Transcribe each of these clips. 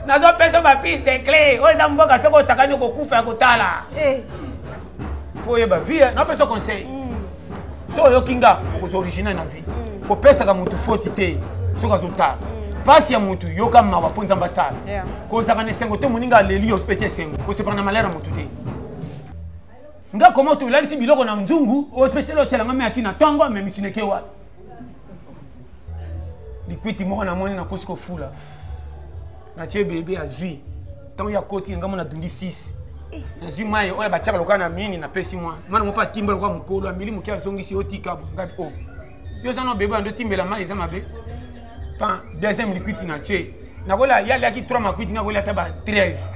nazo pesa ma piste clé oza mboka soko sakani ko kufa kotala faut yeba vie na pesa conseil so yo kinga ko original na vie ko pesa ka mutu faute te soka zotala pasi ya mutu yo kama waponza mbasala ko zakane sengo te muninga leli hospité sengo ko se prendre malheur mutu te nga komo to lali ti biloko na mzungu o pechelo chelanga me atina tongo me misineke wa likwiti moko na moni na kosiko fula na tie bébé azui tant ya koti nga mona dungi 6 azui mai oya bachaka lokana na mini na pesi moi mana mo pa timba lokwa mukolo amili mukia azongisi otika bo ngadi o yo sana bébé ando timbela mai eza mabe pan deuxième likwiti na tie na kola yali aki 3 makwiti nga kola taba 13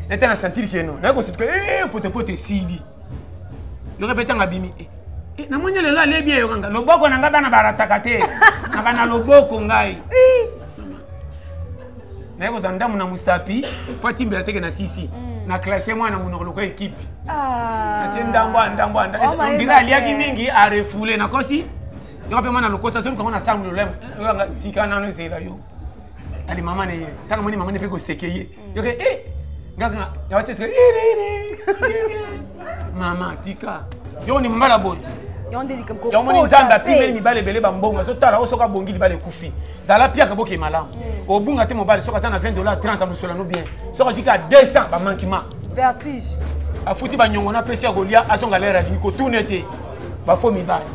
était na sentir que non na ko sitpe pote sili yo répéter ngabimi na mwenye lelo ale bien yo kanga loboko na ngaba na barataka te na loboko ngai na yako zandamu na musapi po timbela teke na sisi na classe mwana munoko loko équipe ati ndambwa on dira aliaki mingi a refoulé na kosi yo pe mwana lokosa so kama na sangu lolem yo nga sikana no zela yo ali mama ne tanga moni mama ne pe ko sekeye yo ke ngaka ya wate se mama tika yo ni mbala boy yo moni nzamba pimeli mibale bele bambonga so tala osoka bongi libale kufi zala pia ka boke malamu obunga te mobile soka sana $20 30 musola no bien soka jika 200 ba manquement vertige afuti ba nyongo na pesi ya golia asonga lera dini ko tourner ba fo mibale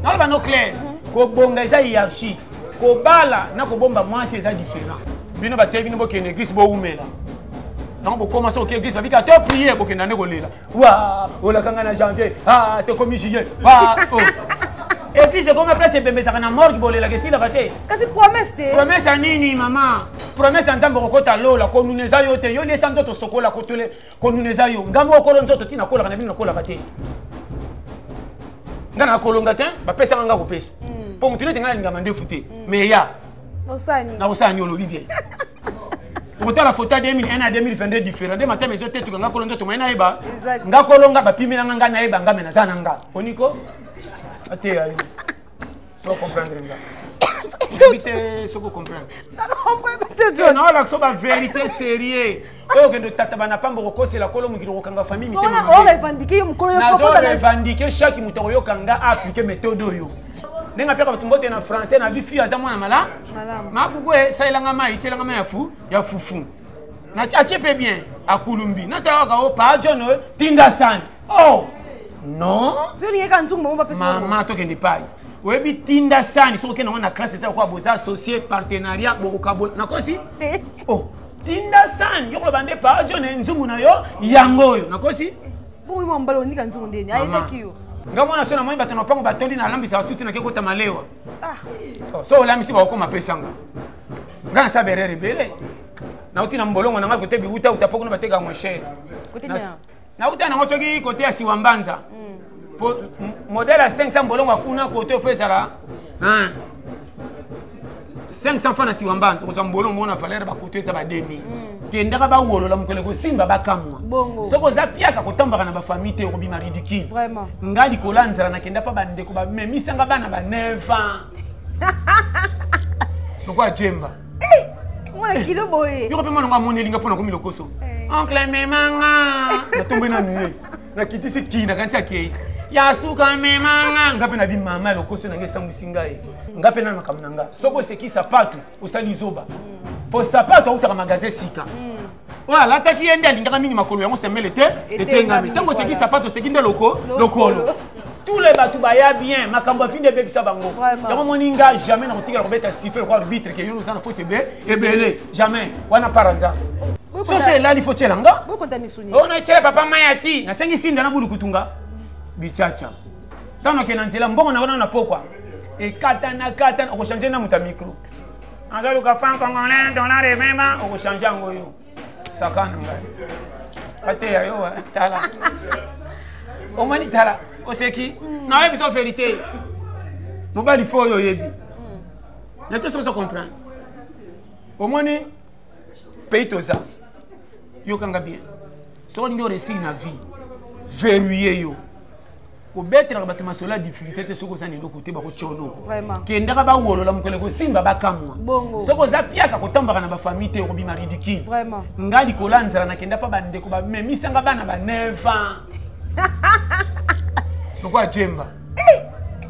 na ba no clair ko bonga eza hiérarchie ko bala na ko bomba mwasi eza différent bino ba tebi no boke en église bo umela non bo commencer au église ba bika to prier boke na neko lela wa ola kanga na janvier te komi juillet wa église comme place bembe ça na mort ki bolela ke sila kate kasi promesse nini mama promesse nzambe kokota lola ko nuneza yo te yo lesa ndoto sokola ko tole ko nuneza yo ngamo okolo nzoto tina kola kana bino kola kate ngana kolonga te ba pesa nga ko pesa po mutune tenga linga mande fute mais ya osani olobi bien Autant la photo 2001 à 2022 différent. De matin mais otetu nga kolonga to maina eba. Nga kolonga ba pimi nga na eba nga mena zana nga. Oniko? Ate ayo. So comprendre nga. Habite so comprendre. Non la so ba vérité sérieux. O que de tata bana pambo ko c'est la kolomo ki lokanga famille mi te. On revendiquer yo mukolo yo ko revendiquer chaque muto yo kanga appliquer méthode yo. Nenga peka batumbote na français na bifi aza mwana mala makukwe sailanga mai chelanga mai ya fufu na achepe bien akulumbi na tawa o pa jono tinda san oh non so ni ka nzungu mama pesa mama to kende pai webi tinda san so ke na classe ça kwa boza associé partenariat bokabol na kosi oh tinda san yo bande pa jono nzungu na yo yango yo na kosi bo mo mbalo ni ka nzungu ndeni ayetakiyo ngamona sona moni bato na pango batondi na lambi sa suti na keko tamalewa so lambi ba ko mapesanga ngana sa berere bele na uti na mbolongo na ngako te bi uta utapoko na bateka moshe na uta na ngosoki kote ya siwambanza modèle 500 mbolongo kuna kote ofesala 500 francs na siwambanza ko mbolongo mona valeur ba kote sa ba 2000 kendaka ba wolo la mukole ko simba bakamwa soko za piaka kotambaka na ba famille te ko bima ridicule vraiment ngadi kolanzala na kenda pa bande ko ba memisanga bana ba 9 ans pourquoi jemba mwana kilo boye yo ko pe mwana ngamone linga pona ko milokoso oncle memanga na tombe na nuye na kitisi kina kancha kei ya suka memanga ngape na bi mama lokoso na ngesa musinga e ngape na makamnanga soko seki sapatu osali zoba po sapato au magasin sika voilà taki yende alingaka mingi makolo yango semele te etengami tango seki sapato seki nde lokolo tous les batou baya bien makambo fin de bebisa bango yango moninga jamais na kotika kobeta siffler ko arbitre ke yono sana faut be ebele jamais wana paranza so c'est là il faut tchelanga on a tchela papa mayati na sengi sinda na bulu kutunga bichacha tano ke na nzela mbongo na pokwa e katana ko changer na muta micro anga luka franc congolais dollar et même on change ngoyo sakana ngai ate ya yo tala o mani tala o seki na yebi so vérité mobali fo yo yebi na te so comprendre o moni pays toza yo kanga bien so ndio réussir na vie verrouiller yo kobetela bato masolo ya difficulté te soko zani loko te bako chono Vraiment. kendaka ba wolola mukole ko simba bakamwa Bongo. soko za piaka kotambaka na ba famille te ko bima ridicule Vraiment. ngadi kolanza na kenda pa bande ko ba memisanga bana ba 9 ans lokwa jemba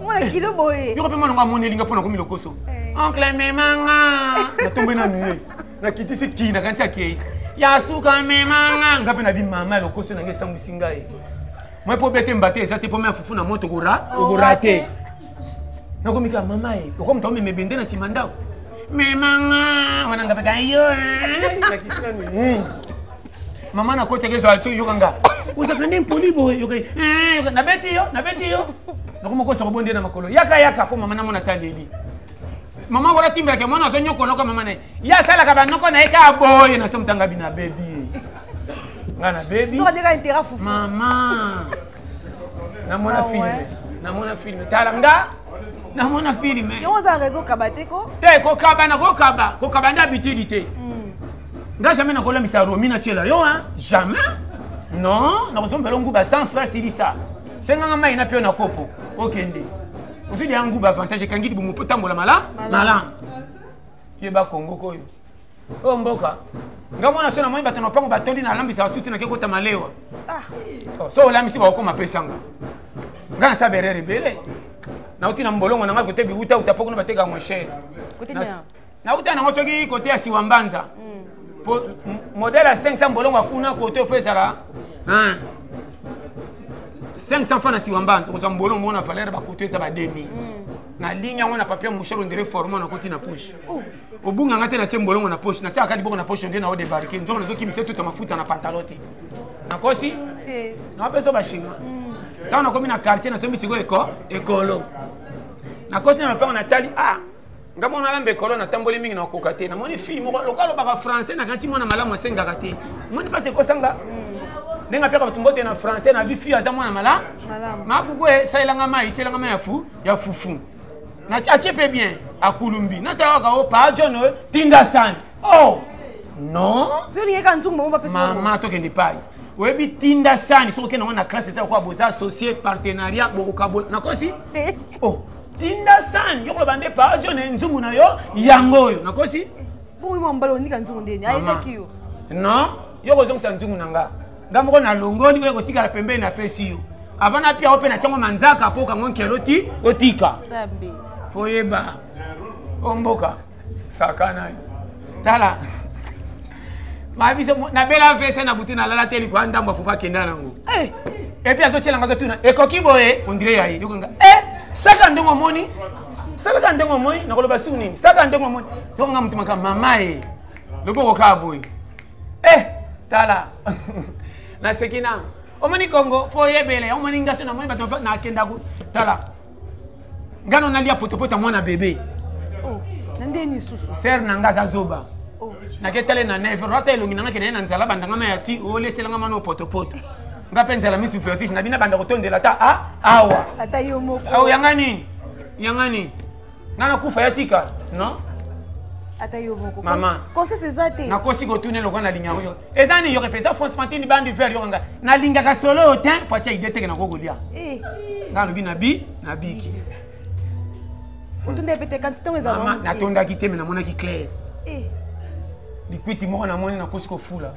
Mwana kilo boye. yoko pe mwana nga moni linga pona ko milokoso oncle memanga na tombe na nuye na kitisi kina kancha kei ya suka memanga ngape na bi mama lokoso na ngesa musinga e moi po bete mbate eza te po me fufu na moto gorate nakomika mama e loko mta me bende na simanda memanga wana ngape ka yo na kitina nuye mama na kocha kezo also yokanga usakande mpolibo yokai na beti yo nakomokosa kobonde na makolo yaka po mama na mona taleli mama wala timba ke mwana zonyo ko noko mama na ya sala ka banoko na eka boye na somtanga bina baby ngana baby Tu vas intérêt fufu. mama na mona filme talanga na mona filme Yo za raison kabate ko. te ko kaba nda habitude nga jamais na kola misaro mina chela yo hein jamais non na kozombelo nguba sans frère silisa senga mai na pio na kopo okende osudi yangu ba avantage kangidi bu mupotambola mala yeba Kongo koyo o mboka ngamona sona moi bato na pango batondi na lambisa suti na kekota malewa so olamisi ba okoma pesanga ngana sa berere bele na uti na mbolongo na ngakote bi uta utapoko na bateka moshe na uta na ngosoki kote ya siwambanza modèle à 500 mbolongo akuna kote ofesala 500 francs na siwambanza ko mbolongo mona valeur ba kote sa ba demi na ligne ngona papier mouchero ndire formo na koti na poche obunga ngate na chembolongo na poche na chaka liboko na poche ndina o débarquer nzo na zoki misetu to mafuta na pantalote na kosi na peso ba shima tant na komi na quartier na sombi siko ekolo na koti na pango na tali ngamona lambe ekolo na tamboli mingi na kokate na moni fille moko lokalo baka français na kanti mona malamu asenga kate moni passe ko sanga nenga peka batumbote na français na bi fille aza mona malamu makukwe sailanga mai chelanga mai ya fufu na achepe bien akulumbi na tawaka o pa jono tinda san non Sio ni kanzungu mama pesa mama to kendi pai webi tinda san so ke na classe ça kwa boza associé partenariat bokabo na kosi tinda san yoko bande pa jono nzungu na yo yangoyo na kosi Boui mwambalo ni kanzungu ndeni aita kiyo non yoko zonga nzungu nanga ngamoko na longoni ko kotika pembeni na pesi yo avana pia ope na chango manzaka po kango keloti otika Tabe foyeba omboka sakana tala mabiso na bela vese na butu na lala teli kwa ndambo fufa kenda nango et puis azochela ngazo tuna ekoki boye on dirait yayi yokonga saka ndongo moni na koloba su nini saka ndongo moni yokonga mtu maka mama loboko ka boye tala na sekina omoni Kongo foyebele omoni ngaso na moni bato na kenda ku tala ngano nalia potopota mwana bébé ndeni susu ser nanga za zoba na ketale na neve rata elongi nanga kena na nzala bandanga ma yati oleselanga mano potopoto ngape nzala misu fetish na bina banda kotondela ta awa ata yo moko yangani ngana kufa yatika no ata yo moko mama conseil ezate na kosi ko tunelo kwa na linya yo ezani yo repesa France Fantine bandi ver yo nga na linga ka solo tin pocha idete na kogolia ngalo bina na biki utunde pete quand ton ezalo mama natonda ki teme na mona ki clair likwiti moko na moni na kosi ko fula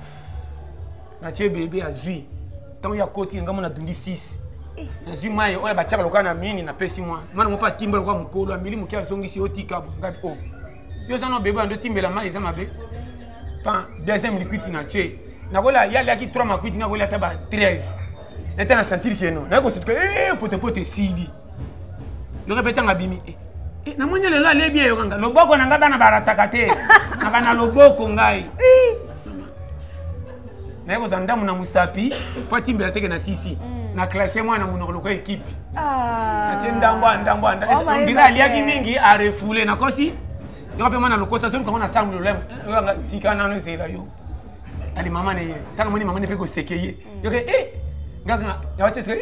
na che bébé azui tant ya koti ngamo na dungi 6 na zui mai oya bachaka lokana mini na pesi mwa mana mo pa timba kwa mukolo amili mukia zongisi otika ngadi yo zano bébé ando timbela mai za mabe pa deuxième likwiti na che na kola yali ki 3 makwiti na kola taba 13 neta na sentir que non na ko sitpe pote sili yo répéter ngabimi na mwenye lelo alebie yo kanga loboko na ngaba na barataka te na loboko ngai na ko zandamu na musapi po timbela teke na sisi na classe moi na munoko ko équipe ati ndambo ndira aliaki mingi a refoulé na kosi yo pe mwana lokosa so ko na samlo lem yo nga sikana no sela yo ali mama ne tanga moni mama ne pe ko sekeye yo ke ngaka ya wate se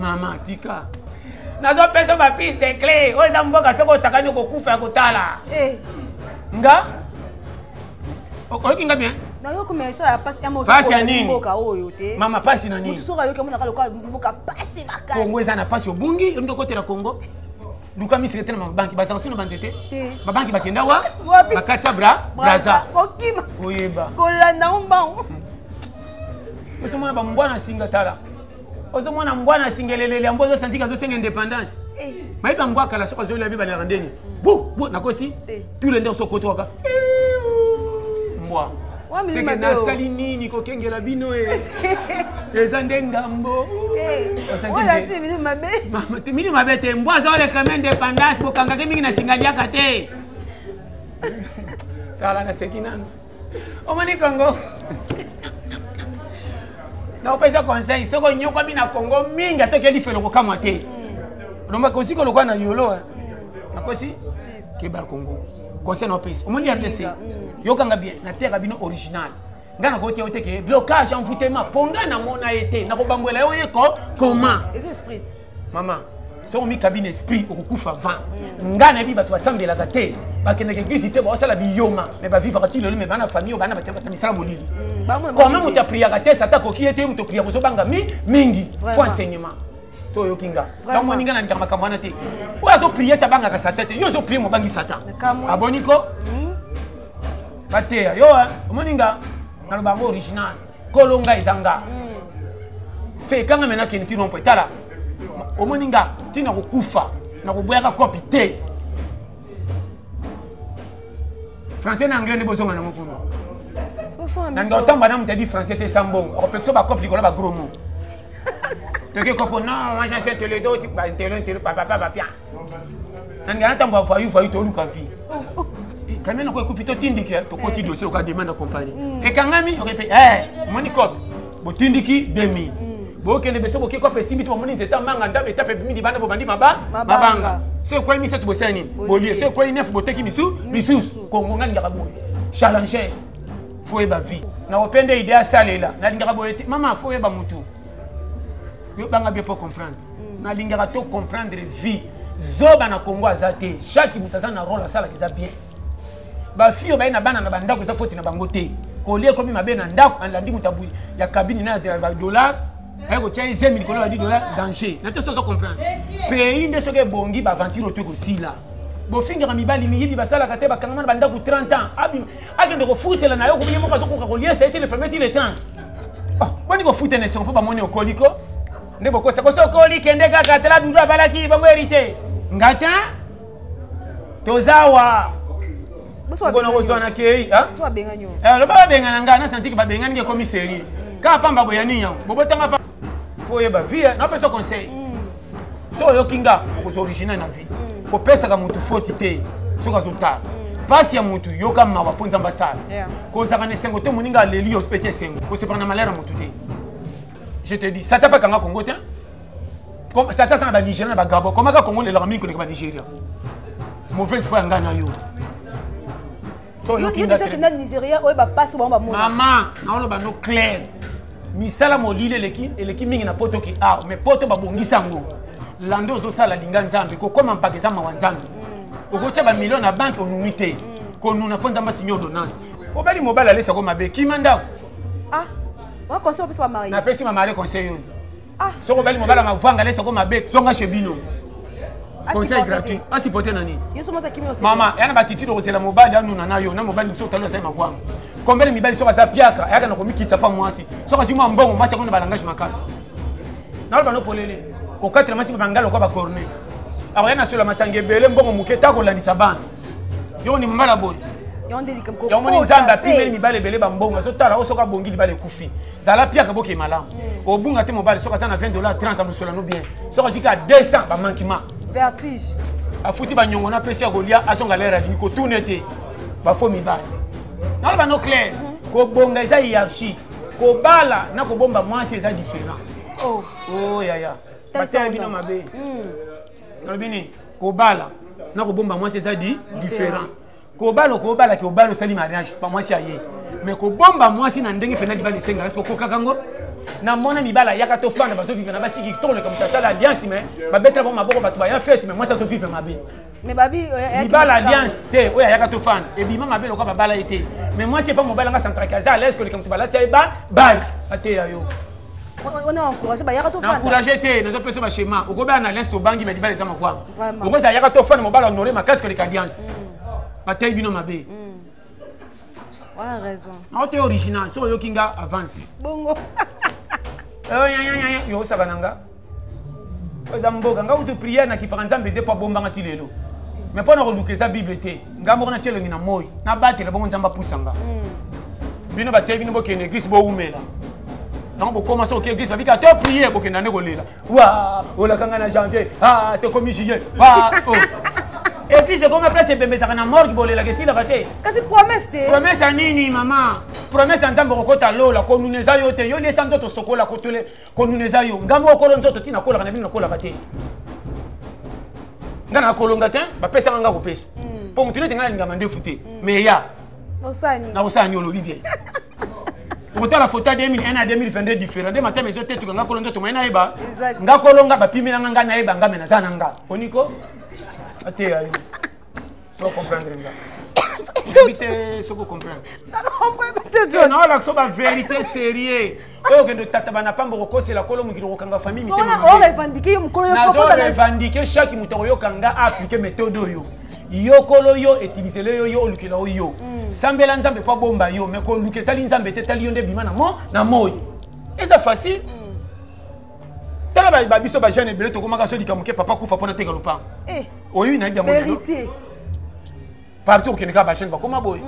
mama tika nazo pesa ba piste clé oza mboka soko sakani ko kufa ko tala nga okinga bien Na yo comme ça passe ya Passe ya nini? mboka oyo te. Mama passe na nini? Mutusoka yo kemona kaloka mboka passe makasi. Congo eza na passe obungi, yo ndo côté la Congo. Luka mi secrétaire na banki basansu na banzete. Ba banki bakenda wa? Bakatsa braza. Kokima. Oyeba. Kolanda mbao. Osomona ba mbwana singa tala. Osomona mbwana singelelele ambozo santika zo senga indépendance. Maiba mbwa kala soko zo labi ba na ndeni. Bu nakosi. Tous les nders so koto waka. Mbwa. C'est que na sali nini ko kengela bino eza ndengambo. Oya si mini mabe. Mama te mini mabe te mbwa zo le crème indépendance bokanga ke mingi na singalia kate. Kala na sekinano. Omani Congo. Na opesa conseil soko nyoko mi na Congo mingi atokeli felo ko kamwa te. Lomba ko siko lokwa na yolo. Nakosi keba Congo. Conseil na opesa. Omoni RDC. Yokanga bien na terre bino original. Ngana ko tie ke blocage en foutema ponga na mona été na ko bambwela yo yeko comment? Esprit. Mama. So mi cabine esprit okukufa vent. Ngana bi bato basambela kate. Bakende ke visiter ba sala biyoma mais ba vivre ti le mais bana famille bana batata misala molili. Comment muta priya kate sata ko ki était muto priya ko so banga mingi faut enseignement. So yo kinga. Quand mo ninga na ndika makamwana te. Wa zo prier tabanga ka sata te. Yo zo prier mo bangi sata. Aboniko? Batea yo moninga na bango original. Kolonga izanga. C'est quand même na kiniti non peut tala. Omoninga tina kokufa na koboyaka copie te. Français na anglais ne bozonga na mokuno. Nanga otamba na mutadi français te sambongo. Opexo ba copie kola ba gros mot. Teke kopo non, moi j'ai senti le dos tu ba intelo papa pia. Nanga na tamba fayu to luka vi. Quand même ko ekufi to tindike to koti dossier o ka demande compagnie. Et kangami on répète moni cop. Bo tindiki 2000. Bokende beso boke ko pesi miti bomoni nzeta manga ndabe tape midi bana bobandi mabanga c'est quoi mi set bosani bolie c'est quoi neuf boteki misus Congo ngani ngaka boye challenger faut eba vie na opende idea salela na lingaka boye mama faut eba mutu yo banga bien pour comprendre na lingaka to comprendre vie zoba na Congo azate chaque mutazana rôle sala kiza bien ba fio ba ina bana na bandako za faute na bango te ko lie ko mi mabe na ndako andandi mutabu ya kabini na $. Ego tia $10,000 danger. Na te so comprendre. Pays nde soke bongi ba aventure oto ko sila. Bo finga mibali miyibi basala kate ba kangama banda ku 30 ans. Abi akende ko futela na yo ko biyemo ka ko lier ça a été le premier il est 30. Oh, boni ko futene son po ba moni okoliko. Nde boko sa ko so koli kende ka katela dudu abalaki ba hérité. Ngata tozawa. Bono ko zona ke ha? So benga nyo. Lo ba benga na ngana santiki ba benga nge commissaire. Ka pamba boyani yan. Bobotanga pa faut yeba vie na pesa conseil so yo kinga ko original na vie ko pesa ka mutu faute te so ka zota pasi ya mutu yo ka mawa ponza mbasala ko zaka ne sengo te muninga leli hospité sengo ko se prendre malheur mutu te je te dis ça t'a pas kanga Congo te comme ça t'a ça na Nigeria na Gabon comment ka Congo le la minko ne ka Nigeria mauvaise foi ngana yo so yo kinga na Nigeria o ba passe ba mona mama na ono ba no clair misala molile eleki mingi na poto ki mais poto babongisa ngo lando zo sala linga nzambe ko koma mpakeza mawa nzambe okocha ba million na banque onumite ko nuna fonza mba signer ordonnance obali mobala lesa ko mabe kimanda wa conseil pesa ba mari na pesi ma mari conseil yo so ko bali mobala mavanga lesa ko mabe zonga chebino conseil gratuit asipote nani yeso mosa kimi aussi mama yana batitude kozela mobali anuna na yo na mobali so talo sa mavanga combien mibali soka za piaka yaka na komikisa pa mwasi soka zima mbongo mwasi akona balangage makasi na ba no polele ko 4 masi bangalo ko ba corner alors yana sur la masange bele mbongo muketa ko landisa bana yo ni mala boy yo ndeli kam ko yo moni nzamba pimeli mibale bele ba mbongo so tala o soka bongi libale kufi zala piaka boke mala obunga te mobali soka za na $20 30 musola no bien soka zika 200 ba mankima vertige afuti ba nyongo na pesi ya golia asonga lera ni ko tourner ba fo mibali na ba no clair ko bonga eza hiérarchie ko bala na ko bomba mwasi eza différent ya bataille bino mabe nalobini ko bala na ko bomba mwasi eza différent ko bala ki obalo sali mariage pa mwasi aye mais ko bomba mwasi na ndenge pena libali senga est-ce ko kakango na mona mibala yaka to fanda bazo vivre na basi ki to le comme ça l'alliance mais ba betra bon maboko ba to ya fête mais moi ça so vivre mabe mais babi mibala alliance te oya yaka to fanda et bima mabe lokwa babala été mais moi c'est pas mobile nga central kaza à l'aise que le comme to bala tia ba bag ate ya yo on est encouragé ba yaka to fanda encouragé te nous peso ba schéma oko ba na l'aise to bangi mais dibala sama kwa oko za yaka to fanda mobile honorer ma casque les alliance ba tay bino mabe ouais raison non te original so yo kinga avance bongo yo sakananga oza mboka nga utu prière na kipaka nzambe te po bombanga ti lelo mais pona ko lukeza bible te nga moko na tielo ngi na moyi na batela bongo nzamba pusanga bino ba tebi bo kene église bo umela non bo commencer au église babika to prière bo kena ne ko lela wa ola kanga na janvier ah te komi juillet wa oh église comme place bembe sakana morgue bo lela ke sila kate kasi promesse te promesse nini mama promesse nzambe kokota lola ko nuneza yo te yo lesa ndoto sokola ko tole ko nuneza yo ngambo ko nzoto tina kola kana bino kola kate ngana kolonga te ba pesa nga ko pesa po mutune te ngana ngama ndefu te mais ya osani na osani olobi bien okota la photo 2001 à 2022 différent de matin mais zo te tu nga kolonga to maina eba nga kolonga ba pimi nga na eba nga mena sana nga oniko ate ayo so comprendre nga vérité ce que comprendre non la so ba vérité sérieux o que de tata bana pambo ko c'est la kolo mukilo kanga famille mité on revendiquer yo mukolo yo ko revendiquer chaque muto yo kanga appliquer méthode yo yo kolo yo utiliser le yo lukilo yo sambela nzambe pa bomba yo mais ko luketali nzambe te tali yo nde bima na moyi et ça facile tala ba biso ba jeune belé to komaka so dikamuke papa kufa pona te galopa oyi na dia mo vérité partout qui ne ka ba chaîne ba koma boy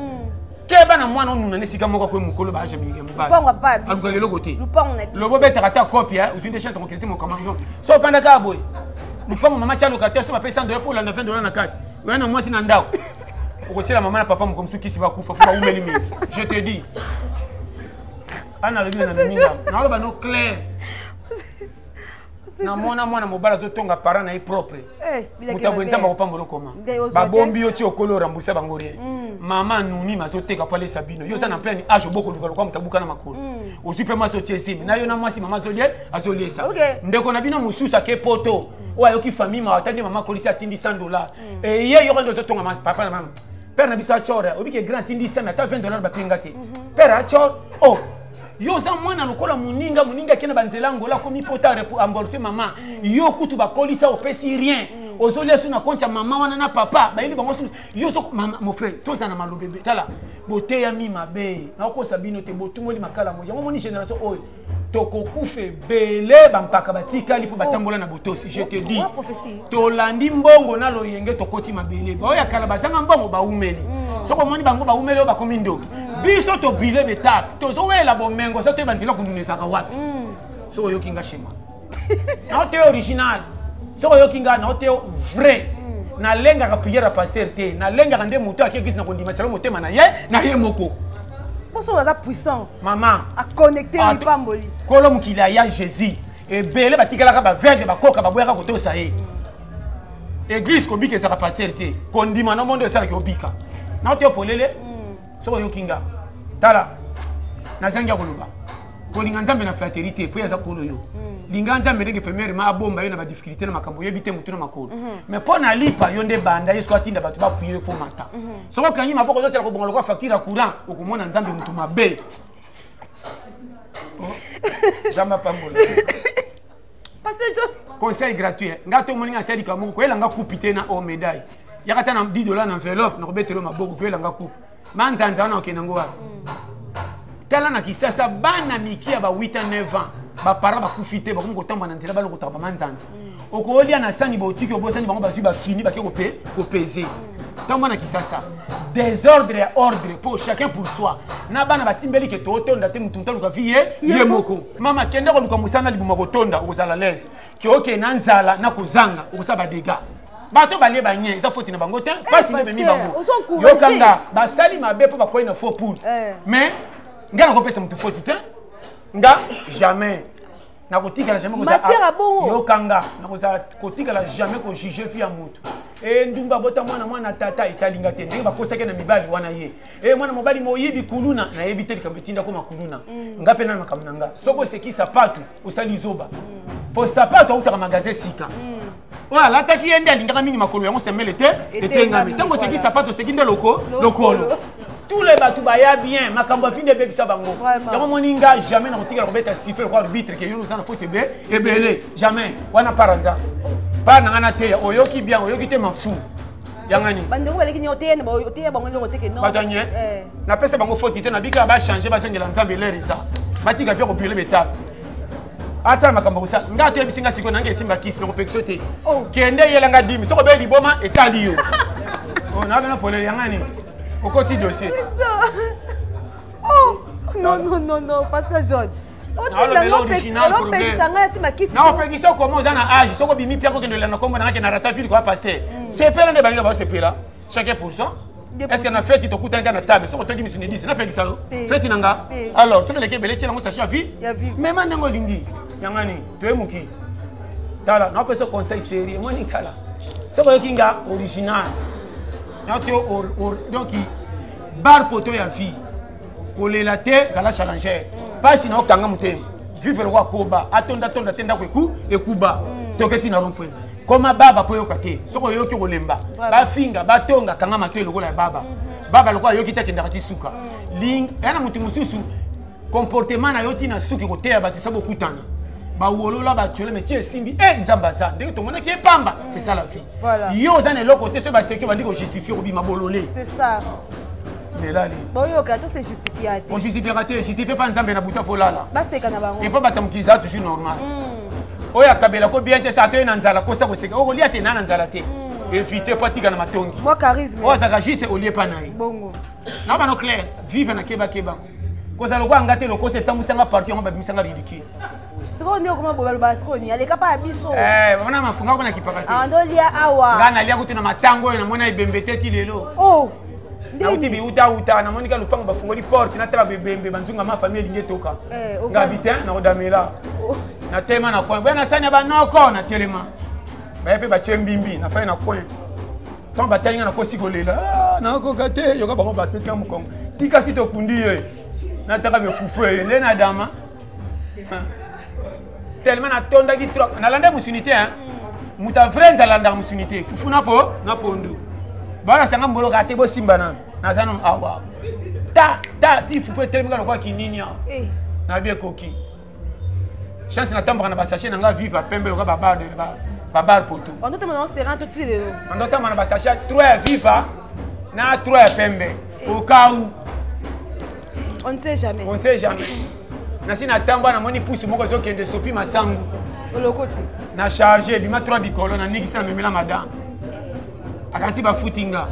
ke bana mwana nuna ne sika moko ko mukolo ba jemi mba lupango papi aluka yelo côté lupango na lobo beta kata copie uzinde chance ko kilite mo commandant so panda ka boy lupango mama cha locateur so ba pesa $100 pour la $20 na carte wana moi sina ndao okotela mama na papa mo comme suki si ba kufa pour ba umeli mingi je te dis ana le bien na minga na ba no clair na mona mwana mobala zo tonga parent na propre mutabwe nzamba ko pambo lokoma ba bombi yo ti okolo rambusa bangorie mama nuni mazoteka pale sabino yo sana plein âge boko lukalo kwa mutabuka na makolo osupe maso tiesimi na yo na mwasi mama zolie azoliesa ndeko na bino mususa ke poto o ayoki famille ma atandi mama kolisi atindi $100 et ye yo ndo zo tonga mas papa na mama père na biso achora obike grand tindi $100 ata $20 ba pengate père achor oh yo za mwana lokola muninga kena banzela ngola komi potare pour amborcer maman yo kutu ba kolisa opesi rien ozolia suna konta mama wana na papa ba yeli bango su yo so mama mon frère to sana malo bébé tala bote ya mi mabe na ko sabino te botumoli makala moja mo moni génération oyo toko kufe bele bampaka batika lipo batambola na botosi je te dis to landi mbongo na loyenge tokoti mabele ba oya kala bazanga mbongo ba umeli soko moni bango ba umeli ba komi ndoki biso to briller betape to zo wela bomengo sa to bandila kununesa ka wapi so yo kinga shema na te original so yo kinga na te vrai na lenga ka prière pasteur te na lenga ka nde muto akegisi na kondima sala motema na ye moko bonso waza puissant maman a connecter li pamboli kolo mukila ya Jésus et belé batikala ka ba verde ba koka ba boyaka ko to sa ye église ko bike sa ka pasteur te kondima na mondo sala ki obika na te polele so yo kinga tala na zanga koluba kolinga nzambe na fraternité po ya za kolo yo linga nzambe ndenge première ma bomba yo na ba difficulté na makambo yebite mutu na makolo mais pona lipa yo nde banda yesko atinda batu ba puye po mata so ko kanyi mapoko zo sala ko bongolo kwa facture courant okomona nzambe mutu mabe jamba pambola parce que conseil gratuit ngato moninga sali kamuko ko elanga kupite na o médaille yakata na $10 na enveloppe na kobetelo maboko ko elanga coupe manzanza wana okenango wa tala na kisasa bana mikia ba 8 ans 9 ans ba para ba kufite ba ko tamba na nzela ba lokota ba manzanza okolia na sani ba otiki obosani bango bazwi ba fini ba ke ko peser tamba na kisasa désordre et ordre pour chacun pour soi na bana batimbeli ke to tonda te mutu mtaluka vie ye moko mama kende ko luka musana libuma ko tonda okozala lese ke oke na nzala na kozanga okosaba dégâts bato balie banye eza faute na bango te pasi ne bemi bango yo kanga basali mabe po bakoyi na faux poule mais nga na kopesa mutu faute te nga jamais na kotika la jamais ko yo kanga na ko kotika la jamais ko juger fi ya mutu e ndumba bota mwana tata etalinga te ndenge bakosaki na mibali wana ye e mwana mobali moyibi kuluna na yebi te likambo etinda koma kuluna nga mpe na makambo na nga soko oseki sapatu osali zoba po sapatu autaka magasin sika oyo alataki ye nde alingaka mingi makolo yango semele te etengami ntango oseki sapatu oseki nde lokolo tous les bateaux baya bien makambo afinde bebisa bango yango moninga jamais na kotikala kobeta siffle kwa arbitre ke yono sana faute ebele jamais wana paranza pa nangana te oyoki bien oyoki te mafu yangani bandeko baleki ni otene ba oteye bango ngo teke non batanye na pesa bango faute te na bika ba changer ba sengela nzambe lerisa batika vyo kopile betape asala makambo kosa nga to yebisinga siko nange simba kisi na kopekso te kende yelanga dimi soko be liboma etali yo on a na polele yangani au côté dossier. Oh non, Pasteur John. L'original problème. Non, on peut dire ça comment on a âge. Si on bimi pierre que nous comme on a na rata ville quoi pasteur. C'est pas les banques c'est là. Chacun pour ça. Est-ce qu'on a fait tu te coûte un na table. Si on te dit monsieur dit, na fait ça. Fait nanga. Alors, si on est kebele tela mo sacha vie. Mais mandango lingi. Yangani, tu es muki. Tala, non peut ce conseil sérieux. Moi ni tala. C'est quoi kinga original. Donc, bar poto ya vie. Kolela te, ça la challenger. Pas sinon, kanga moutem. Vive le roi Koba. Attends, tenda kweku, et Kuba. Toketi na rompwe. Koma baba po yokate. Soko yoki rolemba. Ba finga, ba tonga, kanga matwe logo la baba. Baba lokwa yoki te kenda kati suka. Ling, yana mutu mususu. Comportement na yoti na suki kote ya batu sabo kutana. Ba wolola ba tchole mais tie simbi nzamba za ndenge to mona ki pamba c'est ça la vie yo za ne loko te so ba seki ba ndiko justifier obi mabolole c'est ça mais là bon yo ka to c'est justifier on justifie pas nzambe na buta folala ba seka na bango et pas batamkiza toujours normal oya kabela ko bien te sa to na nzala ko sa ko seka o lia te na nzala te éviter pas tika na matongi moi charisme o za kajise o lie pa nai bongo na ba no clair vive na keba ko za lokwa ngate loko se tambusanga parti on ba bimisanga ridicule. C'est quoi on dit comment boba basco ni ale kapa biso mona mafunga ko na kipaka te andolia awa ngana lia kutina matango na mona ibembete ti lelo na uti bi uta na monika lupango bafungoli porte na tala bebembe banzunga ma famille linge toka ngabitin na odamela na tema na coin bwana sanya ba noko na telema ba pe ba chembimbi na fa na coin tant batalinga na kosi kolela na ko kate yoka bango ba petia mukongo tika sito kundi ye na taka be fufu ye na dama tellement na tonda ki trop na landa musunité hein muta vrai nzalanda musunité fufu na pondu bana sanga mbolo ka te bo simba na zano awa ta ti fufu tellement ka kwa kinini na bien koki chance na tamba na basache na nga vivre pembe lo ka babar poto on doit maintenant serrant tout ti le on doit na basache 3 viva na 3 pembe au cas où on ne sait jamais nasi na tamba na moni pousse moko zo kende sopi masangu olokoti na charger bima 3 bikolo na nigisa na memela madame akanti ba footinga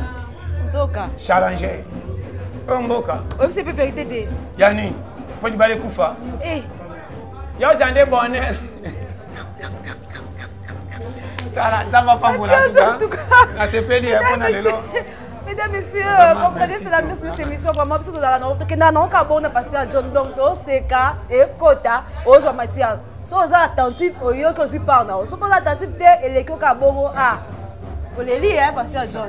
nzoka challenger mboka obi c'est vérité te yani poni bale kufa yo zande bonheur tala zamba pambola tuka na sepeli ya pona lelo. Mesdames, messieurs, comprenez, c'est la mission de cette émission. Vraiment, parce que nous allons nous on passer à John Dong, Seka et Kota, aux Mathias. Sois attentif au lieu que je parle. Sois pas attentif et les Kokabongo. Ah, pour les lire, passer à John.